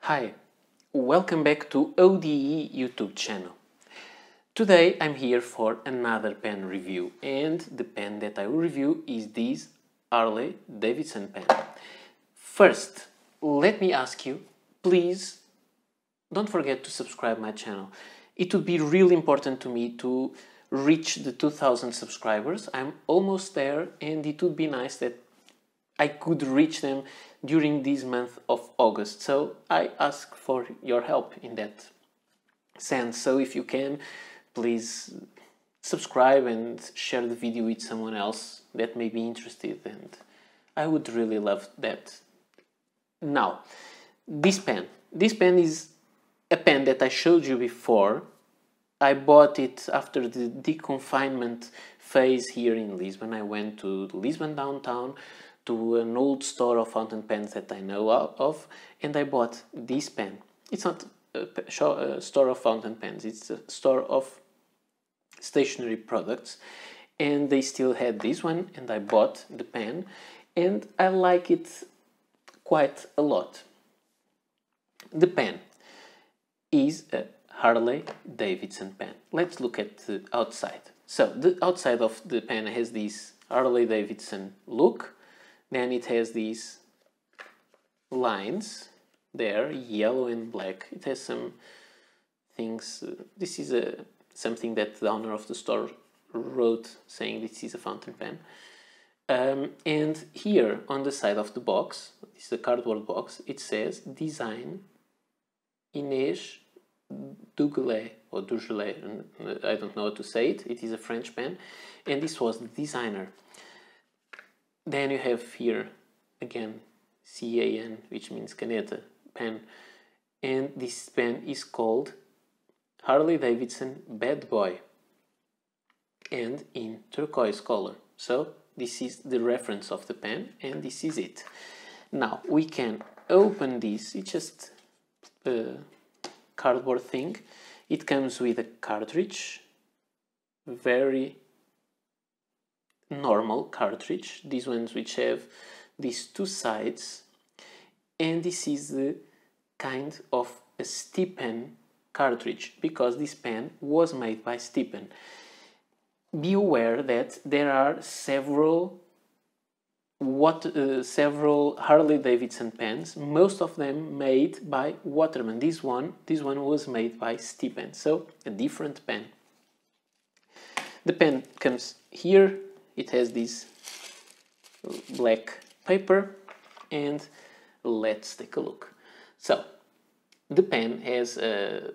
Hi, welcome back to ODE YouTube channel. Today I'm here for another pen review, and the pen that I will review is this Harley Davidson pen. First, let me ask you, please don't forget to subscribe my channel. It would be really important to me to reach the 2000 subscribers. I'm almost there, and it would be nice that I could reach them during this month of August. So I ask for your help in that sense. So if you can, please subscribe and share the video with someone else that may be interested, and I would really love that. Now, this pen is a pen that I showed you before. I bought it after the deconfinement phase here in Lisbon. I went to Lisbon downtown to an old store of fountain pens that I know of, and I bought this pen. It's not a store of fountain pens, it's a store of stationery products, and they still had this one, and I bought the pen, and I like it quite a lot. The pen is a Harley Davidson pen. Let's look at the outside. So the outside of the pen has this Harley Davidson look. Then it has these lines there, yellow and black. It has some things. This is something that the owner of the store wrote saying this is a fountain pen. And here on the side of the box, this is a cardboard box, it says Design Inès Duguelet or Duguelet, I don't know how to say it. It is a French pen, and this was the designer. Then you have here again CAN, which means caneta, pen, and this pen is called Harley Davidson Bad Boy and in turquoise color. So this is the reference of the pen, and this is it. Now we can open this. It's just a cardboard thing. It comes with a cartridge, very normal cartridge, these ones which have these two sides, and this is the kind of a Stypen cartridge because this pen was made by Stypen. Be aware that there are several Harley Davidson pens, most of them made by Waterman. This one was made by Stypen, so a different pen. The pen comes here. It has this black paper, and let's take a look. So the pen has an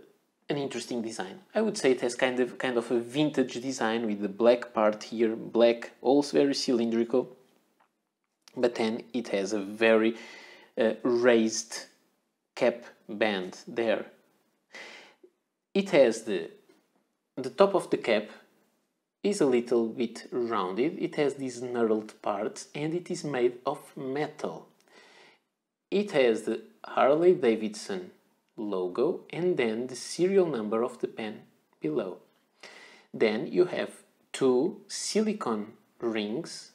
interesting design. I would say it has kind of a vintage design with the black part here, black, also very cylindrical, but then it has a very raised cap band there. It has the top of the cap is a little bit rounded. It has these knurled parts, and it is made of metal. It has the Harley Davidson logo and then the serial number of the pen below. Then you have two silicone rings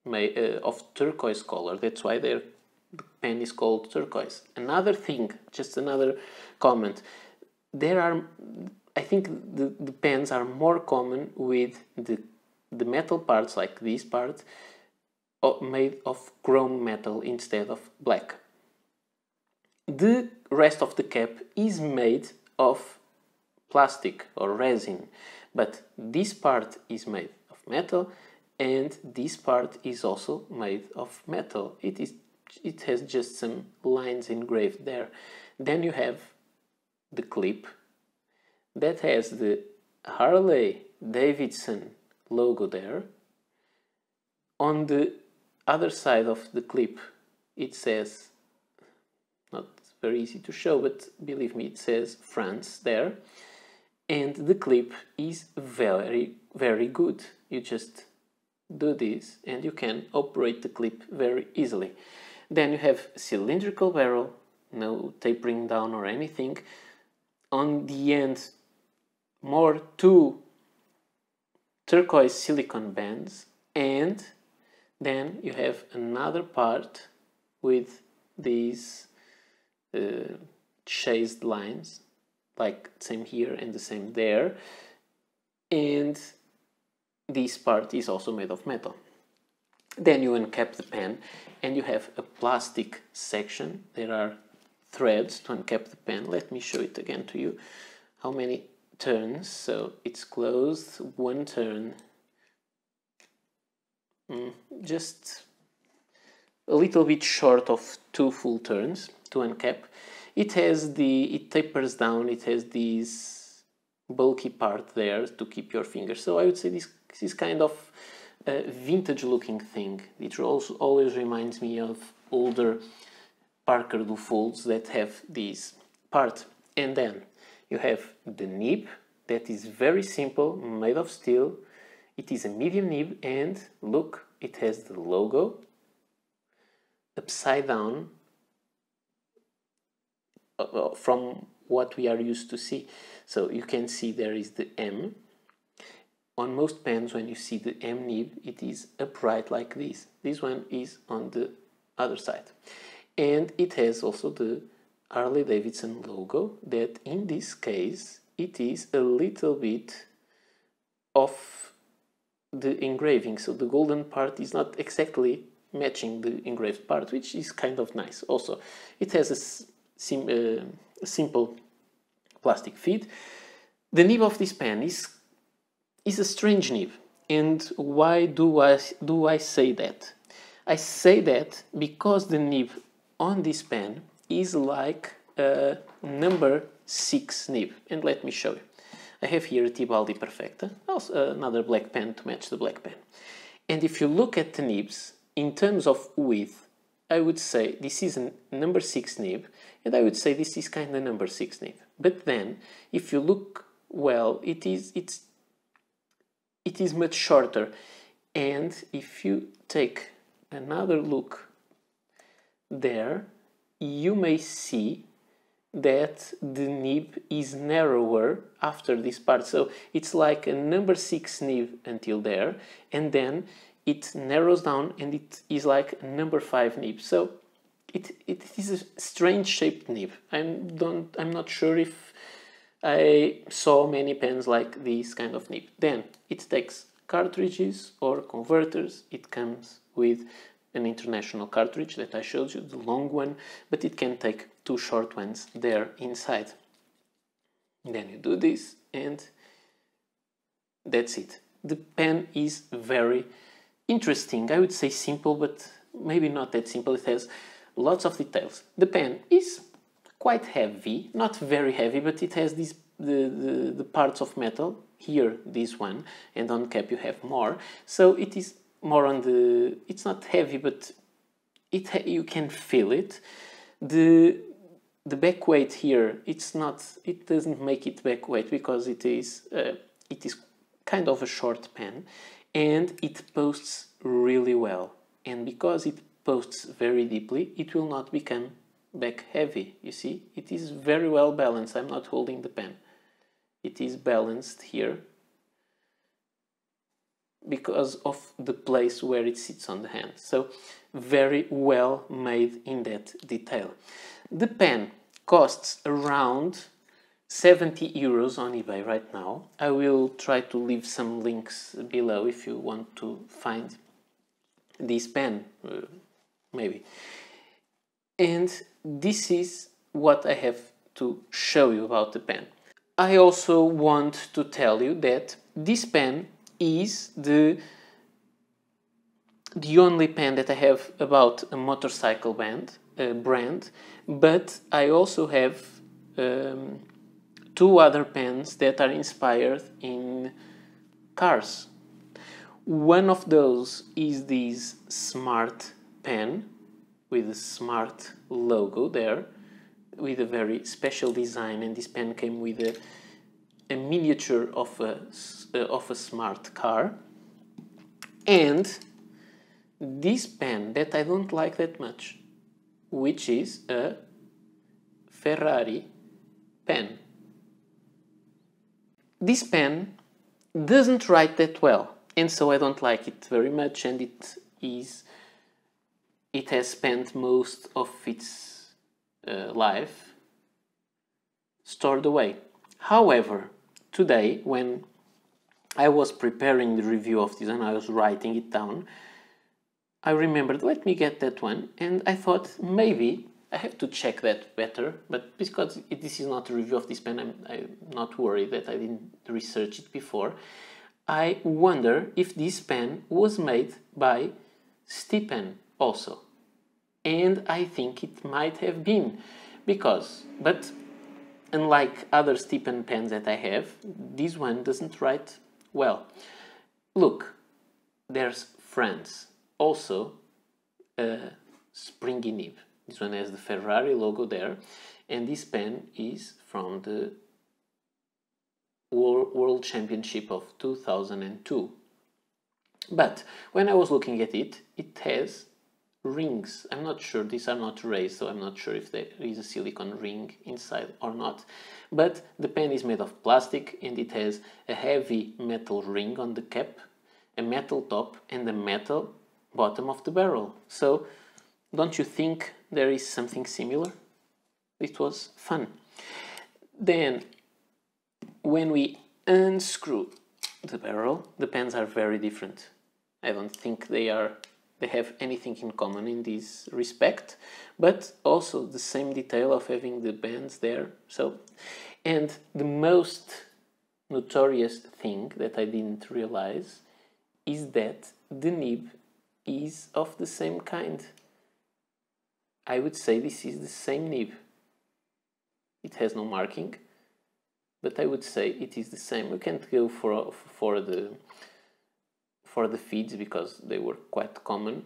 made of turquoise color. That's why the pen is called turquoise. Another thing, just another comment, I think the pens are more common with the metal parts, like this part, made of chrome metal instead of black. The rest of the cap is made of plastic or resin, but this part is made of metal, and this part is also made of metal. It has just some lines engraved there. Then you have the clip that has the Harley Davidson logo there. On the other side of the clip it says, not very easy to show, but believe me, it says France there, and the clip is very, very good. You just do this and you can operate the clip very easily. Then you have cylindrical barrel, no tapering down or anything. On the end, more two turquoise silicone bands, and then you have another part with these chased lines, like same here and the same there, and this part is also made of metal. Then you uncap the pen and you have a plastic section. There are threads to uncap the pen. Let me show it again to you. How many turns? So it's closed, one turn, just a little bit short of 2 full turns to uncap. It tapers down, it has this bulky part there to keep your fingers. So I would say this is kind of a vintage looking thing. It also always reminds me of older Parker do folds that have this part. And then you have the nib that is very simple, made of steel. It is a medium nib, and look, it has the logo upside down from what we are used to see. So you can see there is the M. On most pens, when you see the M nib, it is upright like this. This one is on the other side. And it has also the Harley Davidson logo, that in this case, it is a little bit of the engraving. So the golden part is not exactly matching the engraved part, which is kind of nice. Also, it has a simple plastic feed. The nib of this pen is a strange nib. And why do I say that? I say that because the nib on this pen is like a number 6 nib. And let me show you. I have here a Tibaldi Perfecta, also another black pen to match the black pen. And if you look at the nibs, in terms of width, I would say this is a number 6 nib, and I would say this is kind of number 6 nib. But then, if you look well, it is much shorter. And if you take another look there, you may see that the nib is narrower after this part. So it's like a number 6 nib until there, and then it narrows down and it is like a number 5 nib. So it is a strange shaped nib. I'm not sure if I saw many pens like this kind of nib. Then it takes cartridges or converters. It comes with an international cartridge that I showed you, the long one, but it can take 2 short ones there inside. And then you do this and that's it. The pen is very interesting. I would say simple, but maybe not that simple. It has lots of details. The pen is quite heavy, not very heavy, but it has these the parts of metal. Here, this one, and on cap you have more. So it is more on the, it's not heavy, but you can feel it. The back weight here, it doesn't make it back weight because it is kind of a short pen, and it posts really well. And because it posts very deeply, it will not become back heavy. You see, it is very well balanced. I'm not holding the pen. It is balanced here because of the place where it sits on the hand. So very well made in that detail. The pen costs around 70 euros on eBay right now. I will try to leave some links below if you want to find this pen, maybe. And this is what I have to show you about the pen. I also want to tell you that this pen is the only pen that I have about a motorcycle brand, but I also have 2 other pens that are inspired in cars. One of those is this smart pen with a smart logo there, with a very special design, and this pen came with a miniature of a smart car. And this pen that I don't like that much, which is a Ferrari pen. This pen doesn't write that well, and so I don't like it very much, and it has spent most of its life stored away. However, today when I was preparing the review of this and I was writing it down, I remembered, let me get that one, and I thought maybe I have to check that better, but because this is not a review of this pen, I'm not worried that I didn't research it before. I wonder if this pen was made by Stypen also, and I think it might have been, but unlike other Stypen pens that I have, this one doesn't write well. Look, there's France. Also, a springy nib. This one has the Ferrari logo there, and this pen is from the World Championship of 2002. But when I was looking at it, it has rings. I'm not sure, these are not raised, so I'm not sure if there is a silicone ring inside or not. But the pen is made of plastic and it has a heavy metal ring on the cap, a metal top, and a metal bottom of the barrel. So don't you think there is something similar? It was fun. Then when we unscrew the barrel, the pens are very different. I don't think they have anything in common in this respect, but also the same detail of having the bands there. So, and the most notorious thing that I didn't realize is that the nib is of the same kind. I would say this is the same nib. It has no marking, but I would say it is the same. We can't go for the feeds because they were quite common,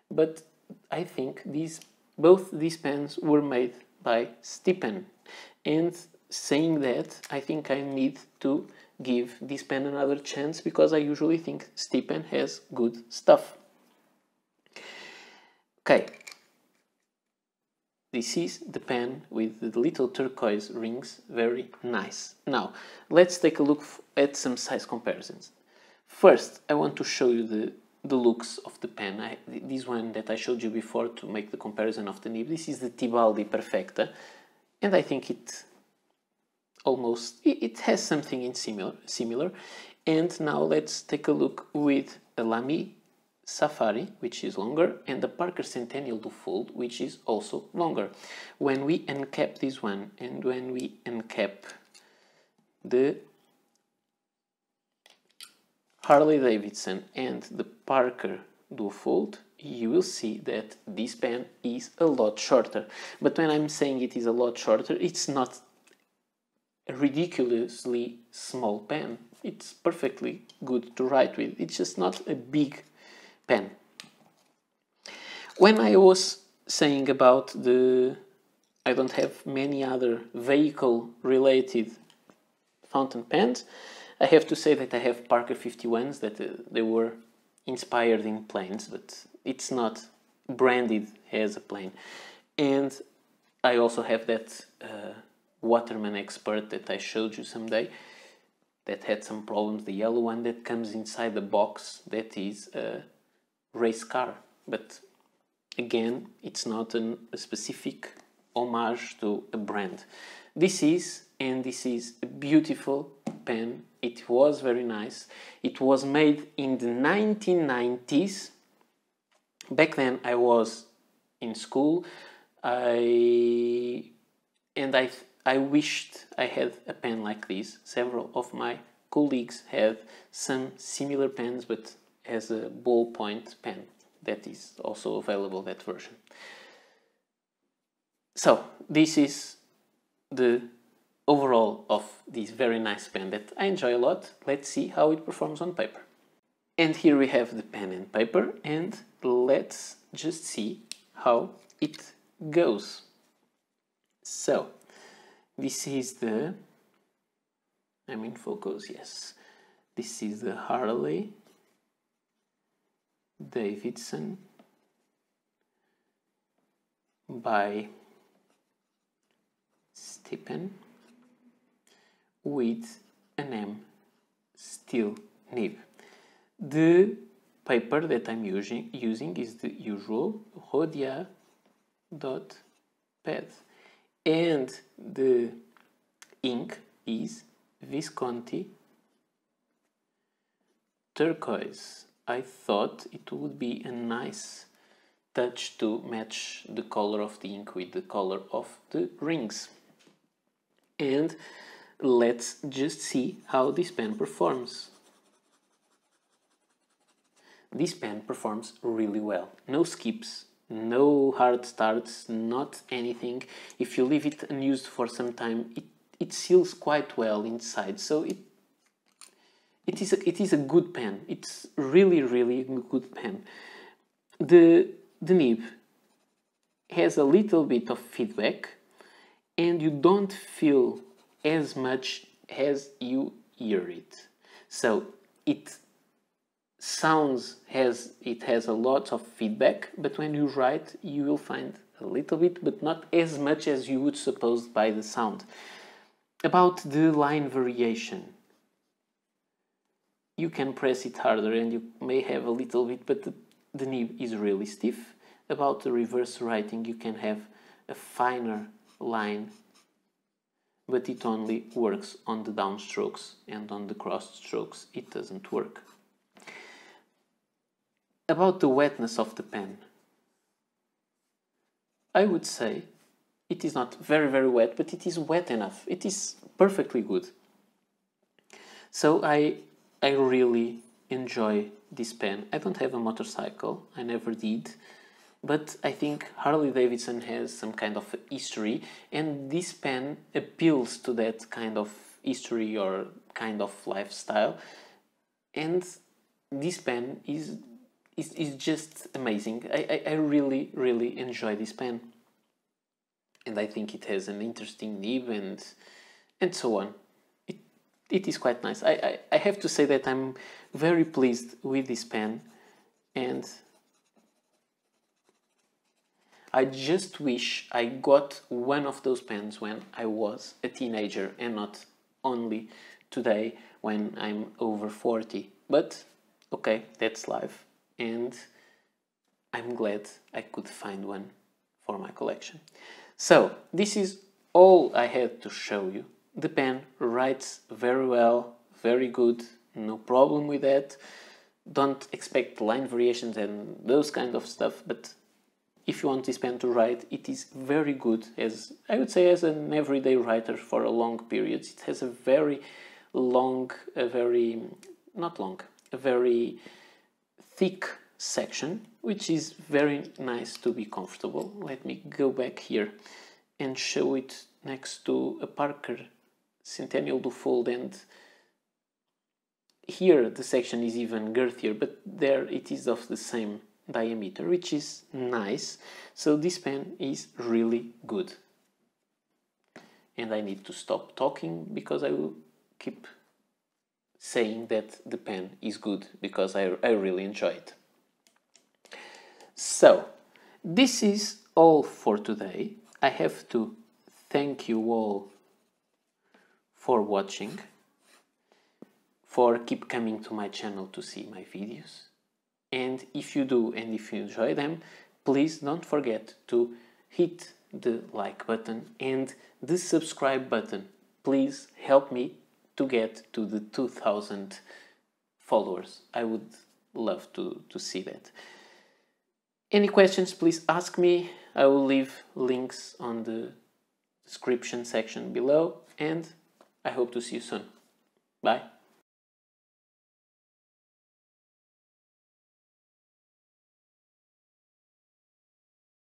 but I think both these pens were made by Stypen. And saying that, I think I need to give this pen another chance because I usually think Stypen has good stuff. Okay, this is the pen with the little turquoise rings, very nice. Now, let's take a look at some size comparisons. First, I want to show you the looks of the pen. This one that I showed you before to make the comparison of the nib. This is the Tibaldi Perfecta, and I think it has something in similar. And now let's take a look with a Lamy Safari, which is longer, and the Parker Centennial Du Fold, which is also longer. When we uncap this one and when we uncap the Harley Davidson and the Parker Du Fold, you will see that this pen is a lot shorter. But when I'm saying it is a lot shorter, it's not a ridiculously small pen. It's perfectly good to write with. It's just not a big pen. When I was saying about I don't have many other vehicle related fountain pens, I have to say that I have Parker 51s that they were inspired in planes, but it's not branded as a plane. And I also have that Waterman Expert that I showed you someday that had some problems, the yellow one that comes inside the box, that is a race car, but again it's not a specific homage to a brand. This is a beautiful pen. It was very nice. It was made in the 1990s. Back then I was in school. I wished I had a pen like this. Several of my colleagues had some similar pens, but as a ballpoint pen. That is also available, that version. So this is the overall of this very nice pen that I enjoy a lot. Let's see how it performs on paper. And here we have the pen and paper, and let's just see how it goes. So this is I'm in focus, yes. This is the Harley Davidson by Stypen with an M steel nib. The paper that I'm using is the usual Rhodia dot pad, and the ink is Visconti Turquoise. I thought it would be a nice touch to match the color of the ink with the color of the rings. And let's just see how this pen performs. This pen performs really well. No skips, no hard starts, not anything. If you leave it unused for some time, it seals quite well inside. So it is a good pen. It's really a good pen. The nib has a little bit of feedback, and you don't feel as much as you hear it. So it has a lot of feedback, but when you write you will find a little bit, but not as much as you would suppose by the sound. About the line variation, you can press it harder and you may have a little bit, but the nib is really stiff. About the reverse writing, you can have a finer line, but it only works on the downstrokes, and on the cross strokes it doesn't work. About the wetness of the pen, I would say it is not very wet, but it is wet enough. It is perfectly good. So I really enjoy this pen. I don't have a motorcycle, I never did, but I think Harley Davidson has some kind of history, and this pen appeals to that kind of history or kind of lifestyle, and this pen is just amazing. I really enjoy this pen, and I think it has an interesting nib and so on. It is quite nice. I have to say that I'm very pleased with this pen, and I just wish I got one of those pens when I was a teenager and not only today when I'm over 40. But okay, that's life, and I'm glad I could find one for my collection. So this is all I had to show you. The pen writes very well, very good, no problem with that. Don't expect line variations and those kind of stuff, but if you want this pen to write, it is very good, as I would say, as an everyday writer for a long period. It has a very long, a very thick section, which is very nice to be comfortable. Let me go back here and show it next to a Parker Centennial Dufold, and here the section is even girthier, but there it is of the same diameter, which is nice. So this pen is really good, and I need to stop talking because I will keep saying that the pen is good because I really enjoy it. So this is all for today. I have to thank you all for watching, for keep coming to my channel to see my videos. And if you do, and if you enjoy them, please don't forget to hit the like button and the subscribe button. Please help me to get to the 2000 followers. I would love to see that. Any questions, please ask me. I will leave links on the description section below, and I hope to see you soon. Bye.